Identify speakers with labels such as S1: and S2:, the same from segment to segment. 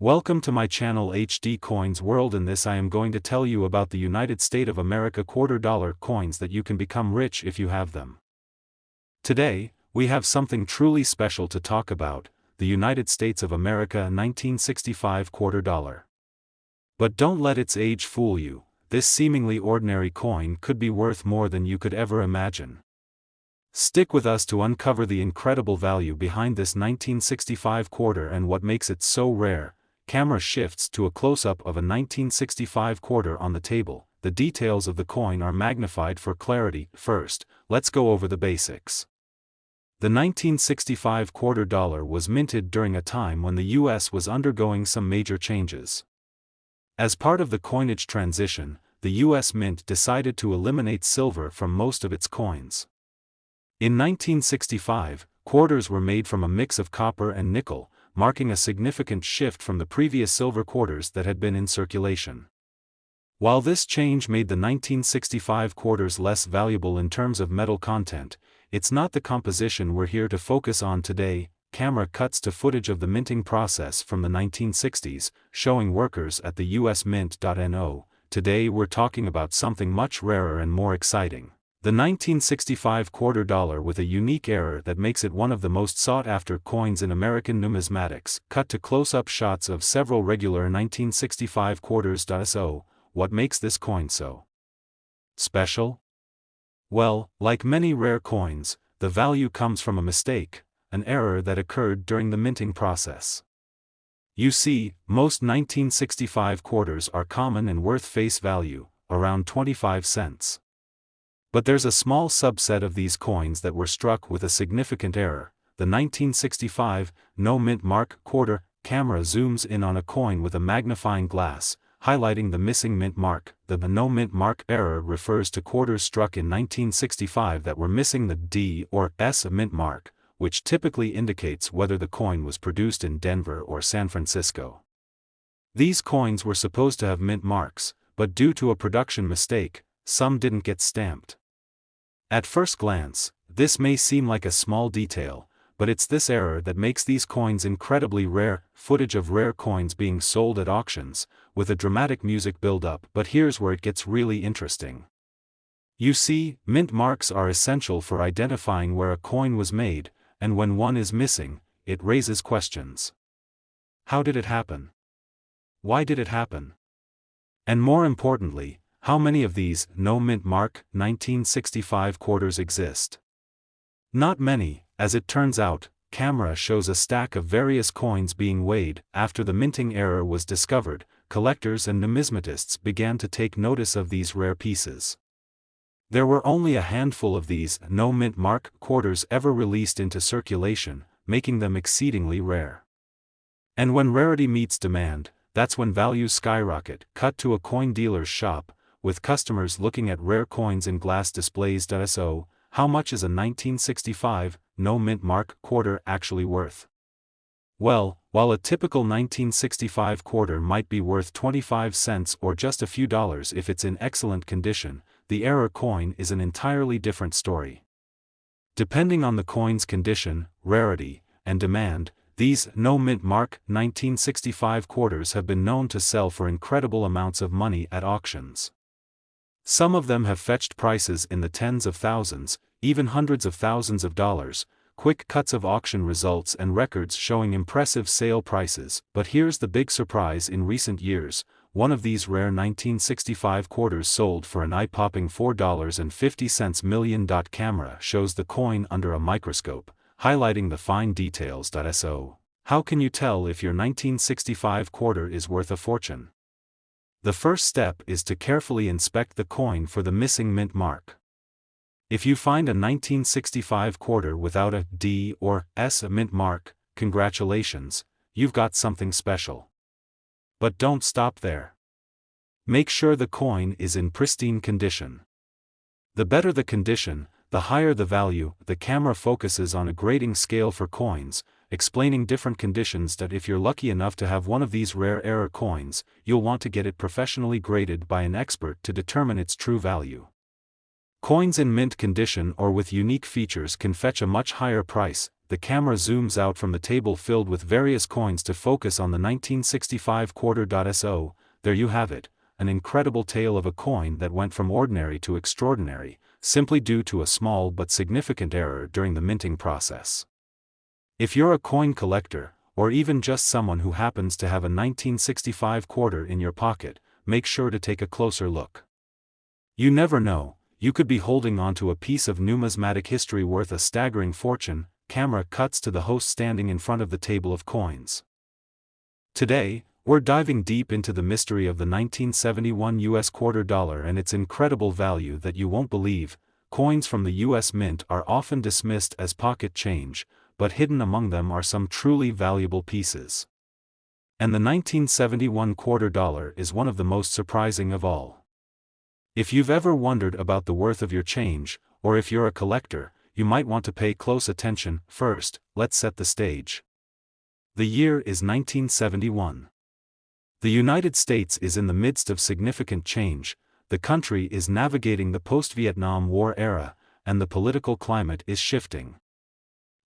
S1: Welcome to my channel HD Coins World. In this I am going to tell you about the United States of America $quarter coins that you can become rich if you have them. Today, we have something truly special to talk about, the United States of America 1965 quarter dollar. But don't let its age fool you, this seemingly ordinary coin could be worth more than you could ever imagine. Stick with us to uncover the incredible value behind this 1965 quarter and what makes it so rare. Camera shifts to a close-up of a 1965 quarter on the table. The details of the coin are magnified for clarity. First, let's go over the basics. The 1965 quarter dollar was minted during a time when the U.S. was undergoing some major changes. As part of the coinage transition, the U.S. Mint decided to eliminate silver from most of its coins. In 1965, quarters were made from a mix of copper and nickel, marking a significant shift from the previous silver quarters that had been in circulation. While this change made the 1965 quarters less valuable in terms of metal content, it's not the composition we're here to focus on today. Camera cuts to footage of the minting process from the 1960s, showing workers at the US Mint.no. Today we're talking about something much rarer and more exciting. The 1965 quarter dollar with a unique error that makes it one of the most sought-after coins in American numismatics. Cut to close-up shots of several regular 1965 quarters. So, what makes this coin so special? Well, like many rare coins, the value comes from a mistake, an error that occurred during the minting process. You see, most 1965 quarters are common and worth face value, around 25 cents. But there's a small subset of these coins that were struck with a significant error. The 1965 no mint mark quarter. Camera zooms in on a coin with a magnifying glass, highlighting the missing mint mark. The no mint mark error refers to quarters struck in 1965 that were missing the D or S mint mark, which typically indicates whether the coin was produced in Denver or San Francisco. These coins were supposed to have mint marks, but due to a production mistake, some didn't get stamped. At first glance, this may seem like a small detail, but it's this error that makes these coins incredibly rare. Footage of rare coins being sold at auctions, with a dramatic music build-up. But here's where it gets really interesting. You see, mint marks are essential for identifying where a coin was made, and when one is missing, it raises questions. How did it happen? Why did it happen? And more importantly, how many of these no mint mark 1965 quarters exist? Not many. As it turns out, camera shows a stack of various coins being weighed. After the minting error was discovered, collectors and numismatists began to take notice of these rare pieces. There were only a handful of these no mint mark quarters ever released into circulation, making them exceedingly rare. And when rarity meets demand, that's when values skyrocket. Cut to a coin dealer's shop, with customers looking at rare coins in glass displays. So, how much is a 1965 no mint mark quarter actually worth? Well, while a typical 1965 quarter might be worth 25 cents or just a few dollars if it's in excellent condition, the error coin is an entirely different story. Depending on the coin's condition, rarity, and demand, these no mint mark 1965 quarters have been known to sell for incredible amounts of money at auctions. Some of them have fetched prices in the tens of thousands, even hundreds of thousands of dollars. Quick cuts of auction results and records showing impressive sale prices. But here's the big surprise. In recent years, one of these rare 1965 quarters sold for an eye-popping $4.50 million. Camera shows the coin under a microscope, highlighting the fine details. So, how can you tell if your 1965 quarter is worth a fortune? The first step is to carefully inspect the coin for the missing mint mark. If you find a 1965 quarter without a D or S mint mark, congratulations, you've got something special. But don't stop there. Make sure the coin is in pristine condition. The better the condition, the higher the value. The camera focuses on a grading scale for coins, explaining different conditions. That if you're lucky enough to have one of these rare error coins, you'll want to get it professionally graded by an expert to determine its true value. Coins in mint condition or with unique features can fetch a much higher price. the camera zooms out from the table filled with various coins to focus on the 1965 quarter. So, there you have it, an incredible tale of a coin that went from ordinary to extraordinary, simply due to a small but significant error during the minting process. If you're a coin collector, or even just someone who happens to have a 1965 quarter in your pocket, make sure to take a closer look. You never know, you could be holding onto a piece of numismatic history worth a staggering fortune. Camera cuts to the host standing in front of the table of coins. Today, we're diving deep into the mystery of the 1971 US quarter dollar and its incredible value that you won't believe. Coins from the US Mint are often dismissed as pocket change, but hidden among them are some truly valuable pieces. And the 1971 quarter dollar is one of the most surprising of all. If you've ever wondered about the worth of your change, or if you're a collector, you might want to pay close attention. First, let's set the stage. The year is 1971. The United States is in the midst of significant change, the country is navigating the post-Vietnam War era, and the political climate is shifting.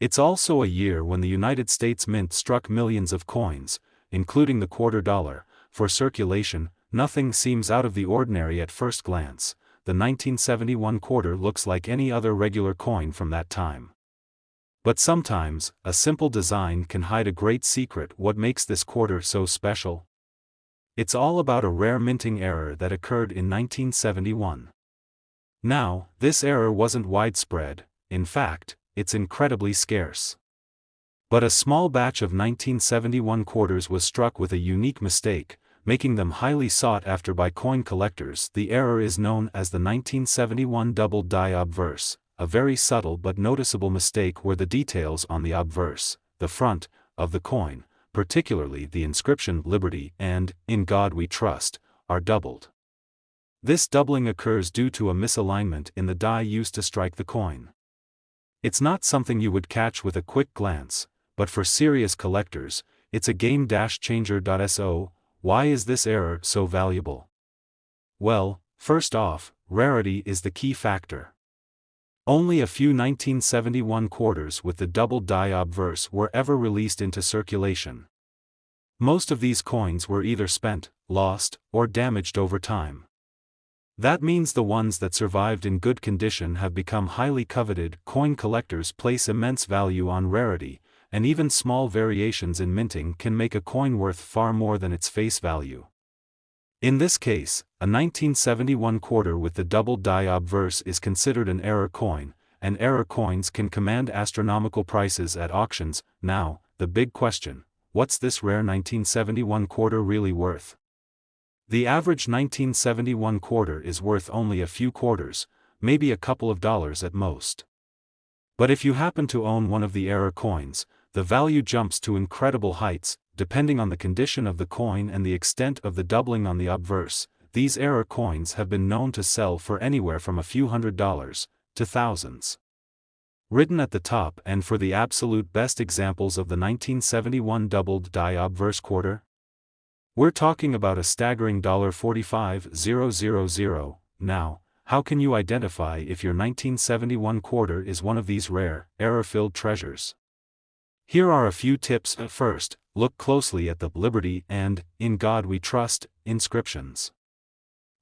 S1: It's also a year when the United States Mint struck millions of coins, including the quarter dollar, for circulation. Nothing seems out of the ordinary at first glance. The 1971 quarter looks like any other regular coin from that time. But sometimes, a simple design can hide a great secret. What makes this quarter so special? It's all about a rare minting error that occurred in 1971. Now, this error wasn't widespread, in fact, it's incredibly scarce. But a small batch of 1971 quarters was struck with a unique mistake, making them highly sought after by coin collectors. The error is known as the 1971 double die obverse, a very subtle but noticeable mistake where the details on the obverse, the front, of the coin, particularly the inscription "Liberty" and "In God We Trust," are doubled. This doubling occurs due to a misalignment in the die used to strike the coin. It's not something you would catch with a quick glance, but for serious collectors, it's a game-changer. So, why is this error so valuable? Well, first off, rarity is the key factor. Only a few 1971 quarters with the double die obverse were ever released into circulation. Most of these coins were either spent, lost, or damaged over time. That means the ones that survived in good condition have become highly coveted. Coin collectors place immense value on rarity, and even small variations in minting can make a coin worth far more than its face value. In this case, a 1971 quarter with the double die obverse is considered an error coin, and error coins can command astronomical prices at auctions. Now, the big question: what's this rare 1971 quarter really worth? The average 1971 quarter is worth only a few quarters, maybe a couple of dollars at most. But if you happen to own one of the error coins, the value jumps to incredible heights, depending on the condition of the coin and the extent of the doubling on the obverse. These error coins have been known to sell for anywhere from a few $100s to thousands. Written at the top and for the absolute best examples of the 1971 doubled die obverse quarter, we're talking about a staggering $45,000. Now, how can you identify if your 1971 quarter is one of these rare, error-filled treasures? Here are a few tips. First, look closely at the "Liberty" and "In God We Trust" inscriptions.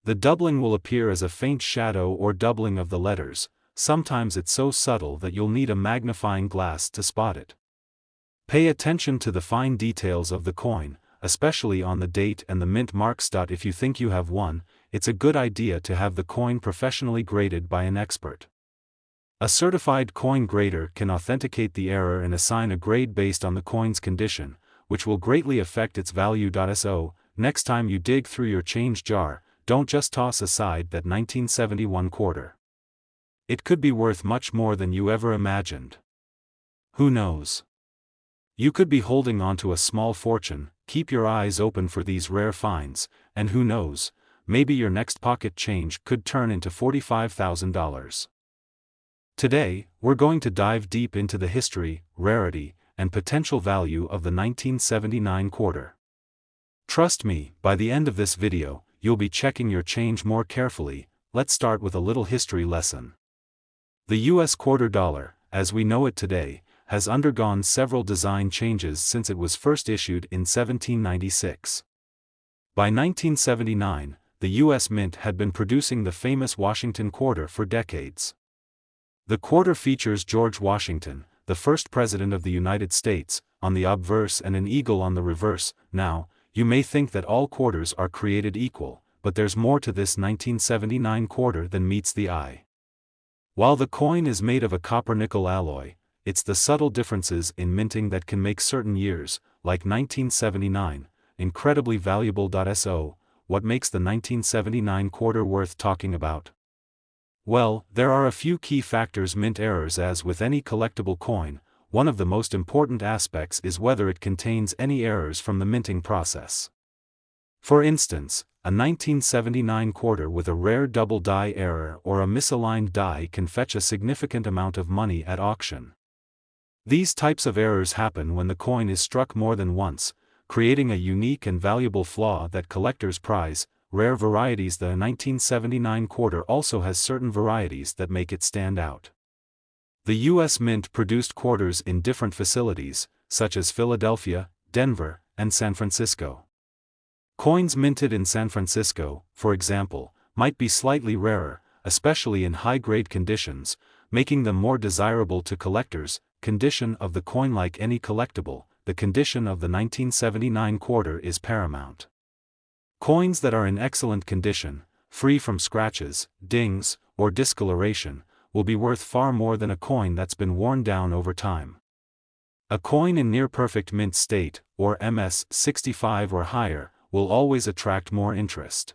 S1: The doubling will appear as a faint shadow or doubling of the letters. Sometimes it's so subtle that you'll need a magnifying glass to spot it. Pay attention to the fine details of the coin, especially on the date and the mint marks. If you think you have one, it's a good idea to have the coin professionally graded by an expert. A certified coin grader can authenticate the error and assign a grade based on the coin's condition, which will greatly affect its value. So, next time you dig through your change jar, don't just toss aside that 1971 quarter. It could be worth much more than you ever imagined. Who knows? You could be holding onto a small fortune. Keep your eyes open for these rare finds, and who knows, maybe your next pocket change could turn into $45,000. Today, we're going to dive deep into the history, rarity, and potential value of the 1979 quarter. Trust me, by the end of this video, you'll be checking your change more carefully. Let's start with a little history lesson. The US quarter dollar, as we know it today, has undergone several design changes since it was first issued in 1796. By 1979, the U.S. Mint had been producing the famous Washington quarter for decades. The quarter features George Washington, the first president of the United States, on the obverse and an eagle on the reverse. Now, you may think that all quarters are created equal, but there's more to this 1979 quarter than meets the eye. While the coin is made of a copper-nickel alloy, it's the subtle differences in minting that can make certain years, like 1979, incredibly valuable. So, what makes the 1979 quarter worth talking about? Well, there are a few key factors: mint errors. As with any collectible coin, one of the most important aspects is whether it contains any errors from the minting process. For instance, a 1979 quarter with a rare double die error or a misaligned die can fetch a significant amount of money at auction. These types of errors happen when the coin is struck more than once, creating a unique and valuable flaw that collectors prize. Rare varieties: the 1979 quarter also has certain varieties that make it stand out. The U.S. Mint produced quarters in different facilities, such as Philadelphia, Denver, and San Francisco. Coins minted in San Francisco, for example, might be slightly rarer, especially in high-grade conditions, making them more desirable to collectors. Condition of the coin: like any collectible, the condition of the 1979 quarter is paramount. Coins that are in excellent condition, free from scratches, dings, or discoloration, will be worth far more than a coin that's been worn down over time. A coin in near-perfect mint state, or MS-65 or higher, will always attract more interest.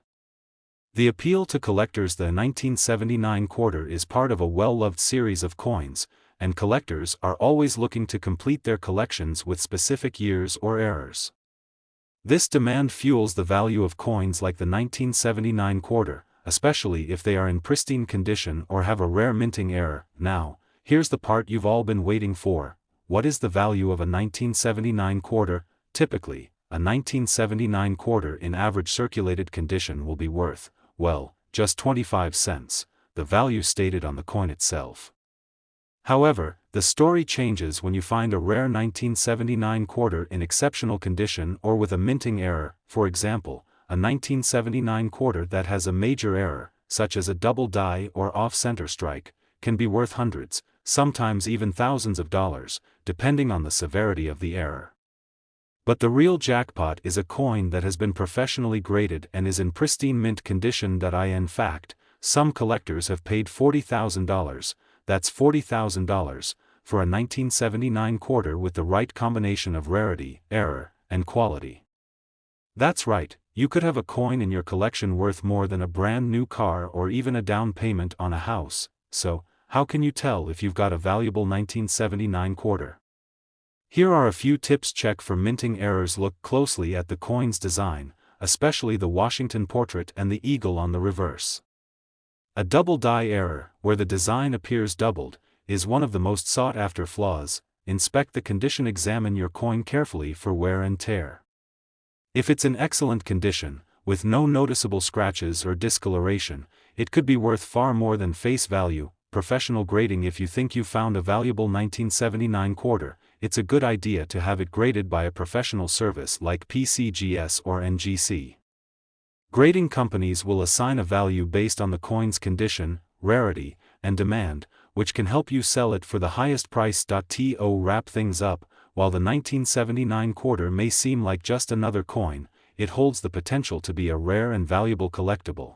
S1: The appeal to collectors: the 1979 quarter is part of a well-loved series of coins, and collectors are always looking to complete their collections with specific years or errors. This demand fuels the value of coins like the 1979 quarter, especially if they are in pristine condition or have a rare minting error. Now, here's the part you've all been waiting for. What is the value of a 1979 quarter? Typically, a 1979 quarter in average circulated condition will be worth, well, just 25 cents, the value stated on the coin itself. However, the story changes when you find a rare 1979 quarter in exceptional condition or with a minting error. For example, a 1979 quarter that has a major error, such as a double die or off-center strike, can be worth hundreds, sometimes even thousands of dollars, depending on the severity of the error. But the real jackpot is a coin that has been professionally graded and is in pristine mint condition. In fact, some collectors have paid $40,000, that's $40,000, for a 1979 quarter with the right combination of rarity, error, and quality. That's right, you could have a coin in your collection worth more than a brand new car or even a down payment on a house. So, how can you tell if you've got a valuable 1979 quarter? Here are a few tips. Check for minting errors. Look closely at the coin's design, especially the Washington portrait and the eagle on the reverse. A double die error, where the design appears doubled, is one of the most sought-after flaws. Inspect the condition. Examine your coin carefully for wear and tear. If it's in excellent condition, with no noticeable scratches or discoloration, it could be worth far more than face value. Professional grading: if you think you found a valuable 1979 quarter, it's a good idea to have it graded by a professional service like PCGS or NGC. Grading companies will assign a value based on the coin's condition, rarity, and demand, which can help you sell it for the highest price. To wrap things up, while the 1979 quarter may seem like just another coin, it holds the potential to be a rare and valuable collectible.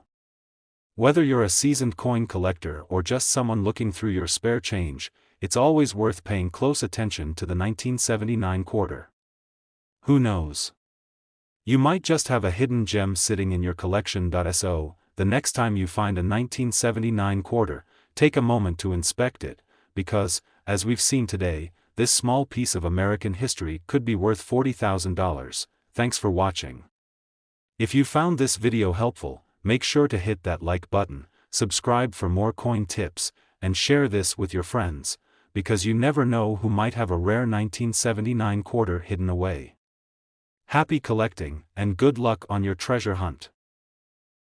S1: Whether you're a seasoned coin collector or just someone looking through your spare change, it's always worth paying close attention to the 1979 quarter. Who knows? You might just have a hidden gem sitting in your collection. So, the next time you find a 1979 quarter, take a moment to inspect it, because, as we've seen today, this small piece of American history could be worth $40,000. Thanks for watching. If you found this video helpful, make sure to hit that like button, subscribe for more coin tips, and share this with your friends, because you never know who might have a rare 1979 quarter hidden away. Happy collecting, and good luck on your treasure hunt.